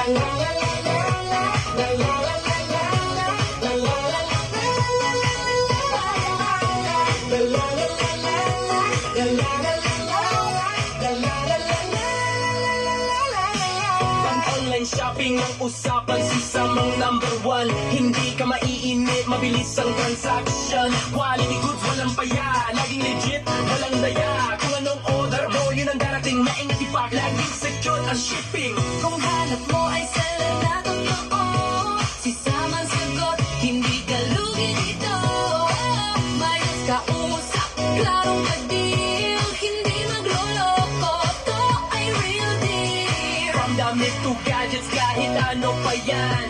Online shopping ang usapan, si Sam ang #1. Hindi ka maiinit, mabilis ang transaction. Quality goods, walang paya, laging legit, walang daya. Kung anong order mo, yun ang darating. Maingat ipak, laging secure ang shipping. Kung hanap mo ay seller na totoo, si Sam ang sagot, hindi ka lugi dito. Mayos ka usap, klarong ka-deal, hindi magloloko, to ay real deal. From damit to gadgets, kahit ano pa yan.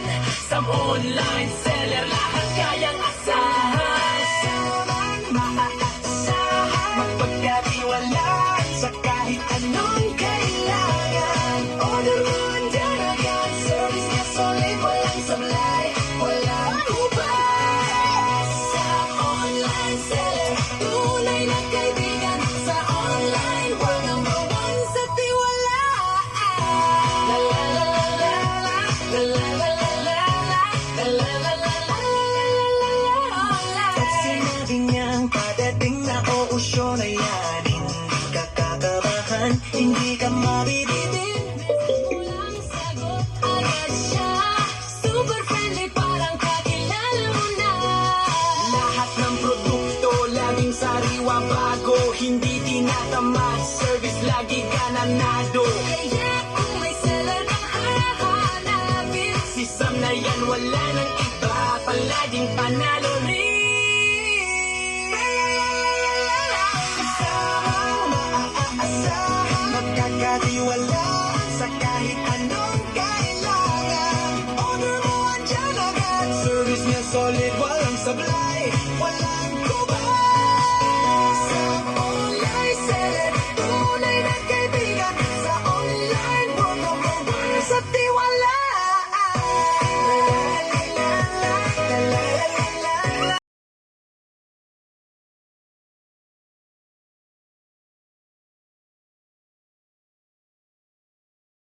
Sam online seller, lahat kayang asahan. Saman, maaasahan, magpagkatiwalaan sa kahit anong kailangan. Order mo andyan agad, service na solid, walang sablay, walang ubas. Sam online seller, tunay na kaibigan sa online world, #1 sa tiwalaan. La la la la la la la la la la la la la la. Pag sinabi niyang padating na uusyo na yan, hindi ka kakabahan, hindi ka mabibitin. Walang sagot, agad siya, super friendly, parang kakilala mo na. Lahat ng produkto laging sariwa, bago, hindi tinatamad, service lagi ka nanado. Kaya kung may seller kang hahanapin, Si Sam na yan, wala nang iba, palaging panalo.